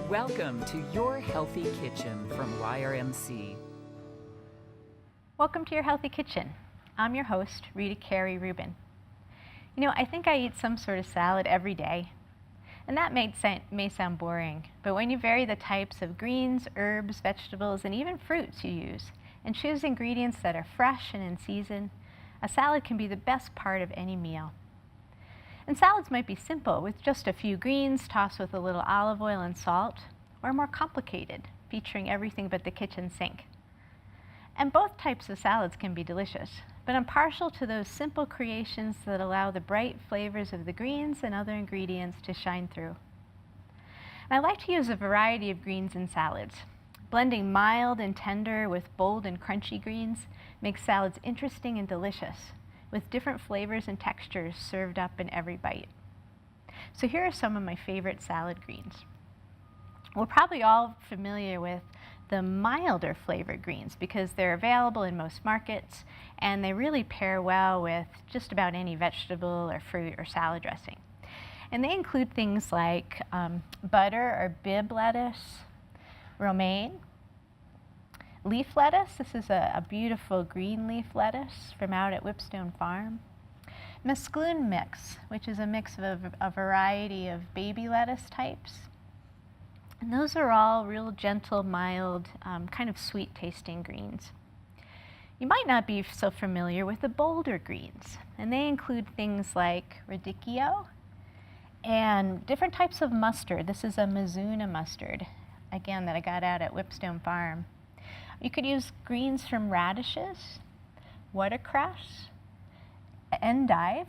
Welcome to Your Healthy Kitchen from YRMC. Welcome to Your Healthy Kitchen. I'm your host, Rita Carey Rubin. You know, I think I eat some sort of salad every day, and that may sound boring, but when you vary the types of greens, herbs, vegetables, and even fruits you use, and choose ingredients that are fresh and in season, a salad can be the best part of any meal. And salads might be simple, with just a few greens tossed with a little olive oil and salt, or more complicated, featuring everything but the kitchen sink. And both types of salads can be delicious, but I'm partial to those simple creations that allow the bright flavors of the greens and other ingredients to shine through. And I like to use a variety of greens in salads. Blending mild and tender with bold and crunchy greens makes salads interesting and delicious, with different flavors and textures served up in every bite. So here are some of my favorite salad greens. We're probably all familiar with the milder flavored greens because they're available in most markets and they really pair well with just about any vegetable or fruit or salad dressing. And they include things like butter or Bibb lettuce, romaine, leaf lettuce. This is a beautiful green leaf lettuce from out at Whipstone Farm. Mesclun mix, which is a mix of a variety of baby lettuce types. And those are all real gentle, mild, kind of sweet tasting greens. You might not be so familiar with the bolder greens, and they include things like radicchio and different types of mustard. This is a Mizuna mustard, again, that I got out at Whipstone Farm. You could use greens from radishes, watercress, endive,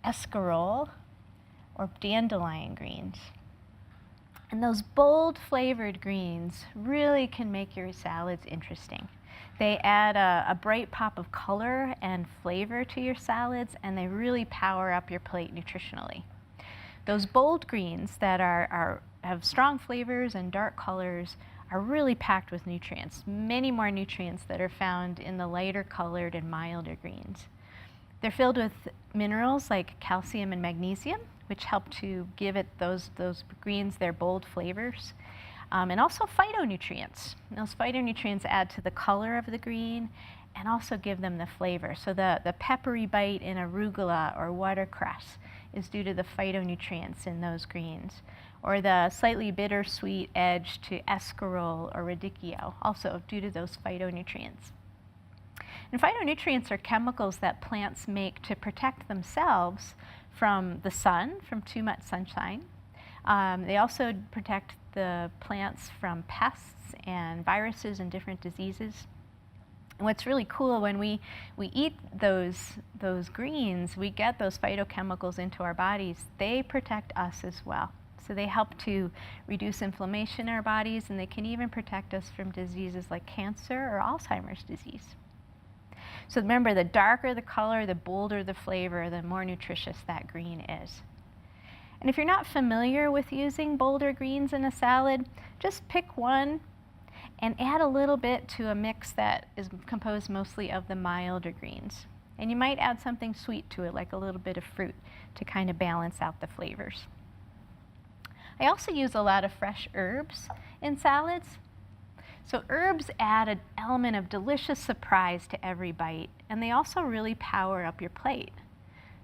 escarole, or dandelion greens. And those bold flavored greens really can make your salads interesting. They add a bright pop of color and flavor to your salads, and they really power up your plate nutritionally. Those bold greens that have strong flavors and dark colors are really packed with nutrients, many more nutrients that are found in the lighter colored and milder greens. They're filled with minerals like calcium and magnesium, which help to give it those greens their bold flavors, and also phytonutrients. And those phytonutrients add to the color of the green and also give them the flavor. So the peppery bite in arugula or watercress is due to the phytonutrients in those greens, or the slightly bittersweet edge to escarole or radicchio, also due to those phytonutrients. And phytonutrients are chemicals that plants make to protect themselves from the sun, from too much sunshine. They also protect the plants from pests and viruses and different diseases. And what's really cool, when we eat those greens, we get those phytochemicals into our bodies. They protect us as well. So they help to reduce inflammation in our bodies, and they can even protect us from diseases like cancer or Alzheimer's disease. So remember, the darker the color, the bolder the flavor, the more nutritious that green is. And if you're not familiar with using bolder greens in a salad, just pick one and add a little bit to a mix that is composed mostly of the milder greens. And you might add something sweet to it, like a little bit of fruit, to kind of balance out the flavors. I also use a lot of fresh herbs in salads. So herbs add an element of delicious surprise to every bite, and they also really power up your plate.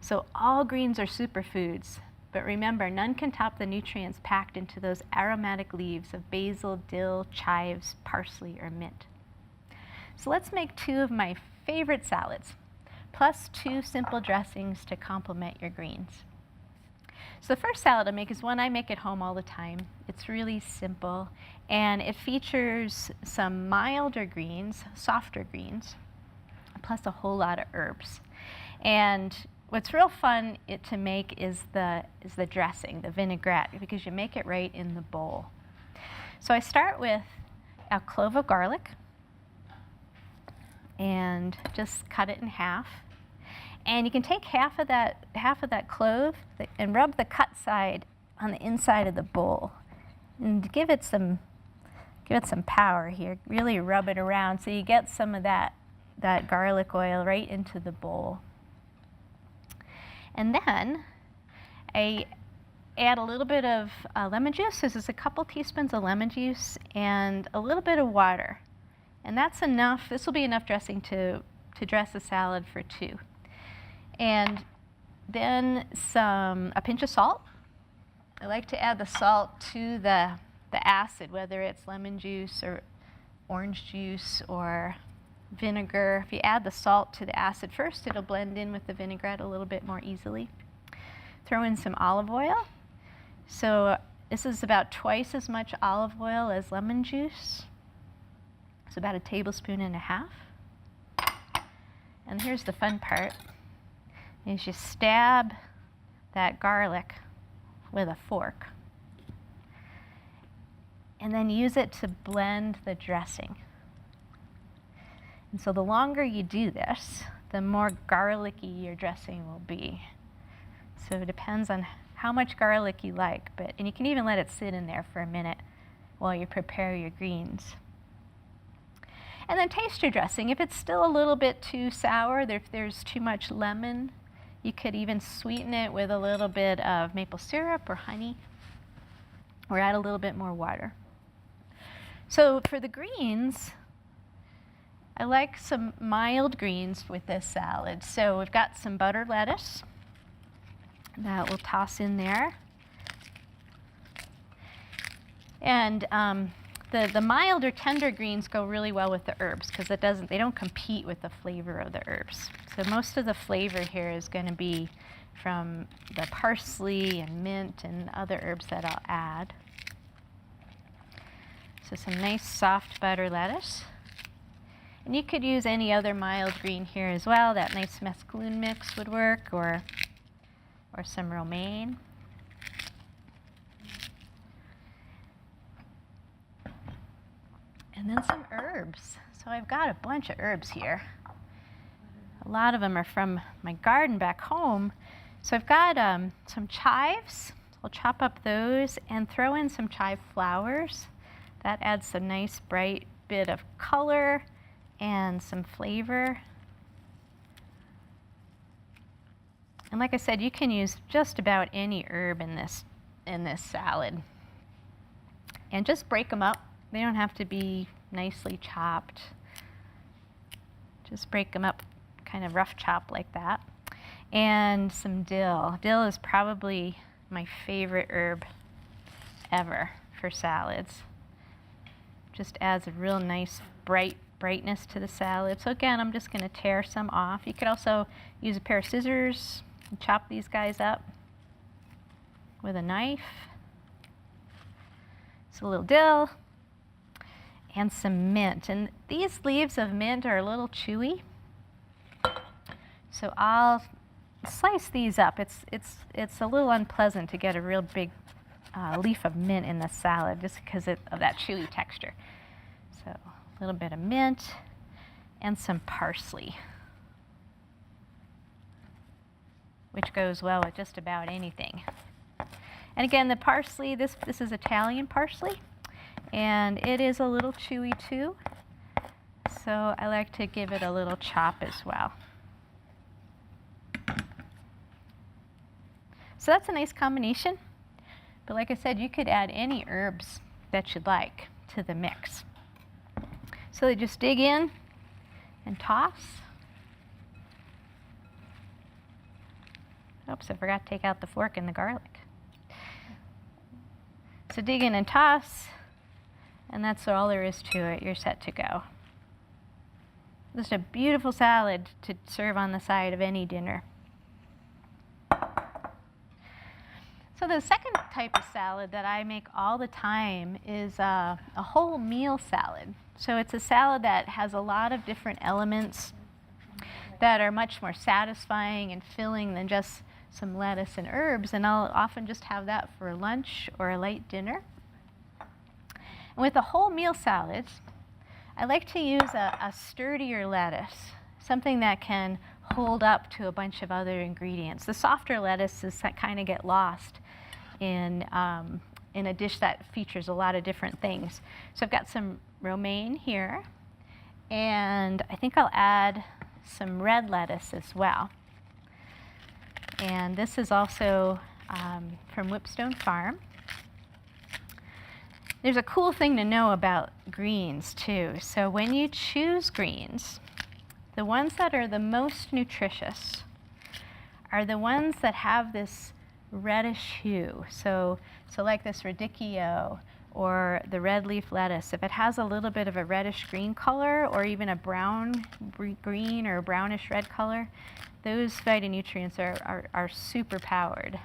So all greens are superfoods, but remember, none can top the nutrients packed into those aromatic leaves of basil, dill, chives, parsley, or mint. So let's make two of my favorite salads, plus two simple dressings to complement your greens. So the first salad I make is one I make at home all the time. It's really simple, and it features some milder greens, softer greens, plus a whole lot of herbs. And what's real fun to make is the dressing, the vinaigrette, because you make it right in the bowl. So I start with a clove of garlic and just cut it in half. And you can take half of that clove and rub the cut side on the inside of the bowl, and give it some power here. Really rub it around so you get some of that garlic oil right into the bowl. And then I add a little bit of lemon juice. This is a couple teaspoons of lemon juice and a little bit of water. And that's enough. This will be enough dressing to dress a salad for two. And then a pinch of salt. I like to add the salt to the acid, whether it's lemon juice or orange juice or vinegar. If you add the salt to the acid first, it'll blend in with the vinaigrette a little bit more easily. Throw in some olive oil. So this is about twice as much olive oil as lemon juice. It's about 1.5 tablespoons. And here's the fun part, is you stab that garlic with a fork. And then use it to blend the dressing. And so the longer you do this, the more garlicky your dressing will be. So it depends on how much garlic you like, and you can even let it sit in there for a minute while you prepare your greens. And then taste your dressing. If it's still a little bit too sour, if there's too much lemon, you could even sweeten it with a little bit of maple syrup or honey, or add a little bit more water. So for the greens, I like some mild greens with this salad. So we've got some butter lettuce that we'll toss in there. And the mild or tender greens go really well with the herbs because they don't compete with the flavor of the herbs. So most of the flavor here is going to be from the parsley and mint and other herbs that I'll add. So some nice soft butter lettuce. And you could use any other mild green here as well. That nice mesclun mix would work, or some romaine. And then some herbs. So I've got a bunch of herbs here. A lot of them are from my garden back home. So I've got some chives. I'll chop up those and throw in some chive flowers. That adds a nice bright bit of color and some flavor. And like I said, you can use just about any herb in this salad. And just break them up. They don't have to be nicely chopped. Just break them up, kind of rough chop like that. And some dill. Dill is probably my favorite herb ever for salads. Just adds a real nice brightness to the salad. So again, I'm just going to tear some off. You could also use a pair of scissors and chop these guys up with a knife. So a little dill and some mint. And these leaves of mint are a little chewy. So I'll slice these up. It's a little unpleasant to get a real big leaf of mint in the salad just because of that chewy texture. So a little bit of mint and some parsley, which goes well with just about anything. And again, the parsley, this is Italian parsley, and it is a little chewy too. So I like to give it a little chop as well. So that's a nice combination. But like I said, you could add any herbs that you'd like to the mix. So they just dig in and toss. Oops, I forgot to take out the fork and the garlic. So dig in and toss, and that's all there is to it. You're set to go. Just a beautiful salad to serve on the side of any dinner. So the second type of salad that I make all the time is a whole meal salad. So it's a salad that has a lot of different elements that are much more satisfying and filling than just some lettuce and herbs. And I'll often just have that for lunch or a light dinner. And with the whole meal salads, I like to use a sturdier lettuce, something that can hold up to a bunch of other ingredients. The softer lettuces that kind of get lost in a dish that features a lot of different things. So I've got some romaine here, and I think I'll add some red lettuce as well. And this is also from Whipstone Farm. There's a cool thing to know about greens too. So when you choose greens, the ones that are the most nutritious are the ones that have this reddish hue. So like this radicchio or the red leaf lettuce, if it has a little bit of a reddish green color or even a brown green or brownish red color, those phytonutrients are super powered,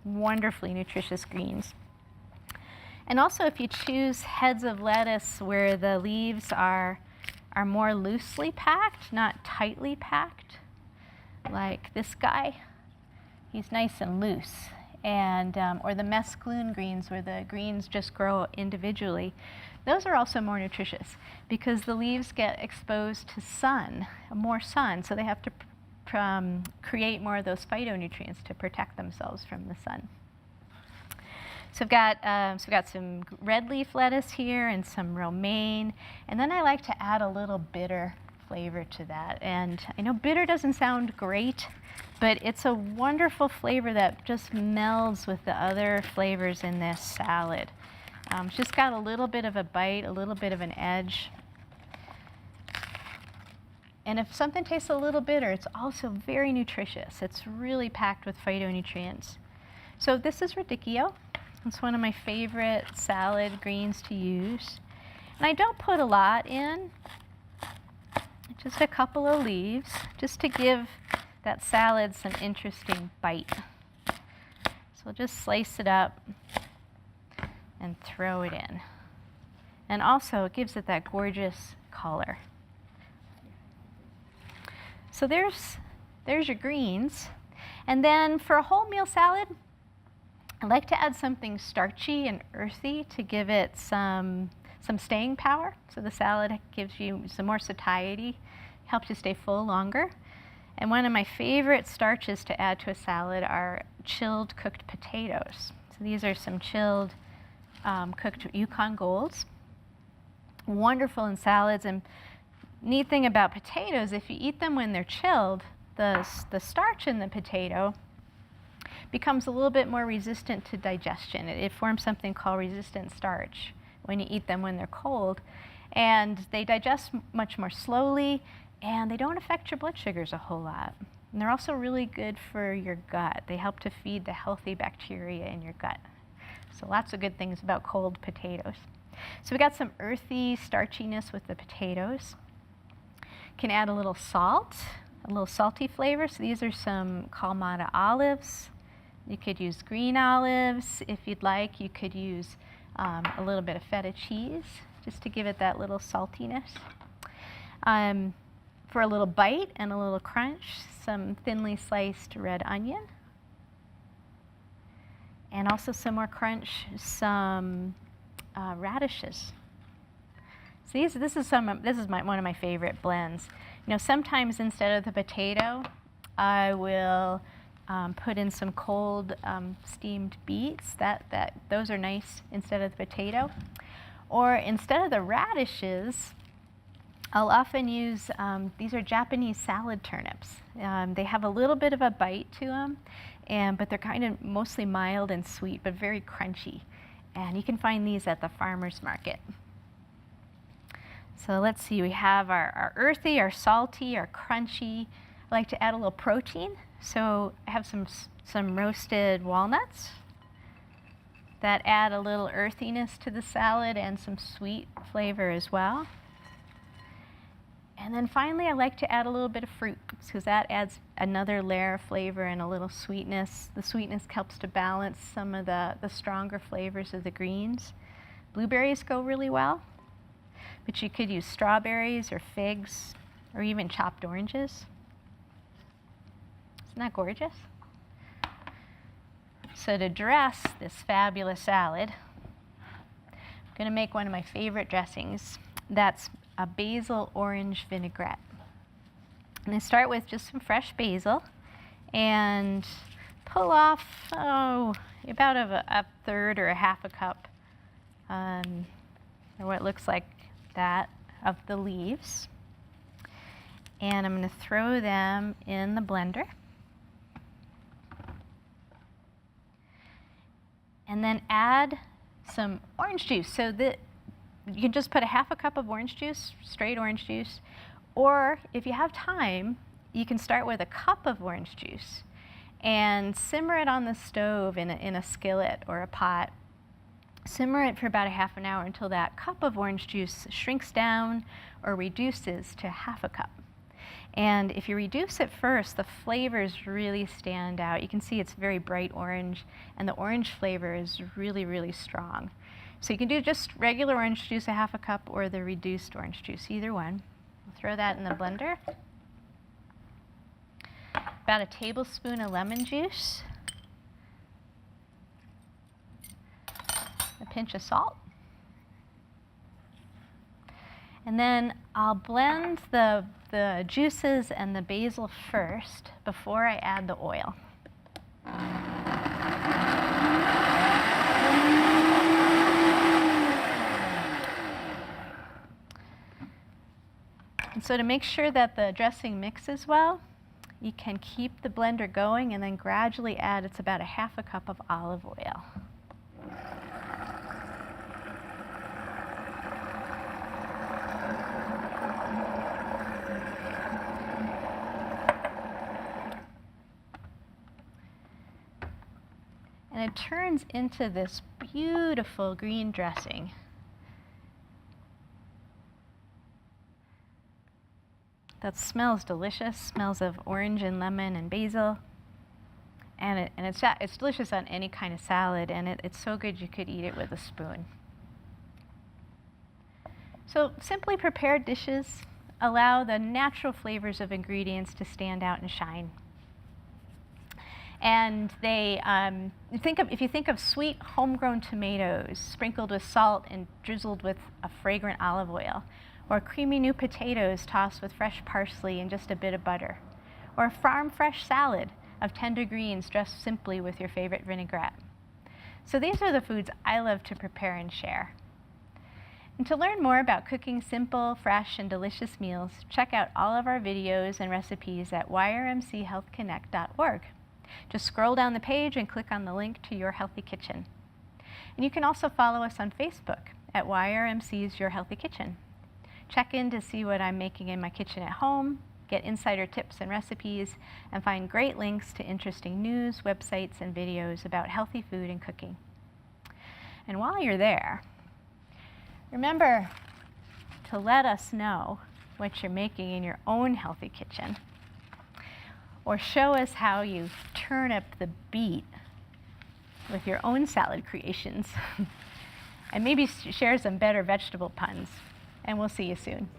wonderfully nutritious greens. And also if you choose heads of lettuce where the leaves are more loosely packed, not tightly packed, like this guy, he's nice and loose. And, or the mesclun greens where the greens just grow individually, those are also more nutritious because the leaves get exposed to sun, more sun, so they have to create more of those phytonutrients to protect themselves from the sun. So we've got some red leaf lettuce here and some romaine, and then I like to add a little bitter flavor to that. And I know bitter doesn't sound great, but it's a wonderful flavor that just melds with the other flavors in this salad. It's just got a little bit of a bite, a little bit of an edge. And if something tastes a little bitter, it's also very nutritious. It's really packed with phytonutrients. So this is radicchio. It's one of my favorite salad greens to use. And I don't put a lot in, just a couple of leaves, just to give that salad some interesting bite. So I'll just slice it up and throw it in. And also it gives it that gorgeous color. So there's your greens. And then for a wholemeal salad, I like to add something starchy and earthy to give it some staying power. So the salad gives you some more satiety, helps you stay full longer. And one of my favorite starches to add to a salad are chilled cooked potatoes. So these are some chilled cooked Yukon Golds. Wonderful in salads. And neat thing about potatoes, if you eat them when they're chilled, the starch in the potato becomes a little bit more resistant to digestion. It forms something called resistant starch when you eat them when they're cold. And they digest much more slowly, and they don't affect your blood sugars a whole lot. And they're also really good for your gut. They help to feed the healthy bacteria in your gut. So lots of good things about cold potatoes. So we got some earthy starchiness with the potatoes. Can add a little salt, a little salty flavor. So these are some Kalamata olives. You could use green olives if you'd like. You could use a little bit of feta cheese just to give it that little saltiness. For a little bite and a little crunch, some thinly sliced red onion. And also some more crunch, some radishes. So this is one of my favorite blends. You know, sometimes instead of the potato, I will put in some cold steamed beets. Those are nice instead of the potato. Or instead of the radishes, I'll often use, these are Japanese salad turnips. They have a little bit of a bite to them, but they're kind of mostly mild and sweet, but very crunchy. And you can find these at the farmer's market. So let's see, we have our earthy, our salty, our crunchy. I like to add a little protein. So I have some roasted walnuts that add a little earthiness to the salad and some sweet flavor as well. And then finally, I like to add a little bit of fruit because that adds another layer of flavor and a little sweetness. The sweetness helps to balance some of the stronger flavors of the greens. Blueberries go really well, but you could use strawberries or figs or even chopped oranges. Isn't that gorgeous? So to dress this fabulous salad, I'm going to make one of my favorite dressings. That's a basil orange vinaigrette. And I start with just some fresh basil and pull off, about a third or a half a cup, or what looks like that, of the leaves. And I'm going to throw them in the blender. And then add some orange juice. So that you can just put a half a cup of orange juice, straight orange juice, or if you have time, you can start with a cup of orange juice and simmer it on the stove in a skillet or a pot. Simmer it for about a half an hour until that cup of orange juice shrinks down or reduces to half a cup. And if you reduce it first, the flavors really stand out. You can see it's very bright orange, and the orange flavor is really, really strong. So you can do just regular orange juice, a half a cup, or the reduced orange juice, either one. We'll throw that in the blender. About a tablespoon of lemon juice. A pinch of salt. And then I'll blend the juices and the basil first before I add the oil. And so to make sure that the dressing mixes well, you can keep the blender going and then gradually add, it's about a half a cup of olive oil. And it turns into this beautiful green dressing. That smells delicious, smells of orange and lemon and basil. And it's delicious on any kind of salad, and it's so good you could eat it with a spoon. So simply prepared dishes allow the natural flavors of ingredients to stand out and shine. And they, if you think of sweet homegrown tomatoes sprinkled with salt and drizzled with a fragrant olive oil, or creamy new potatoes tossed with fresh parsley and just a bit of butter, or a farm fresh salad of tender greens dressed simply with your favorite vinaigrette. So these are the foods I love to prepare and share. And to learn more about cooking simple, fresh, and delicious meals, check out all of our videos and recipes at yrmchealthconnect.org. Just scroll down the page and click on the link to Your Healthy Kitchen. And you can also follow us on Facebook at YRMC's Your Healthy Kitchen. Check in to see what I'm making in my kitchen at home, get insider tips and recipes, and find great links to interesting news, websites, and videos about healthy food and cooking. And while you're there, remember to let us know what you're making in your own healthy kitchen, or show us how you turn up the beat with your own salad creations, and maybe share some better vegetable puns. And we'll see you soon.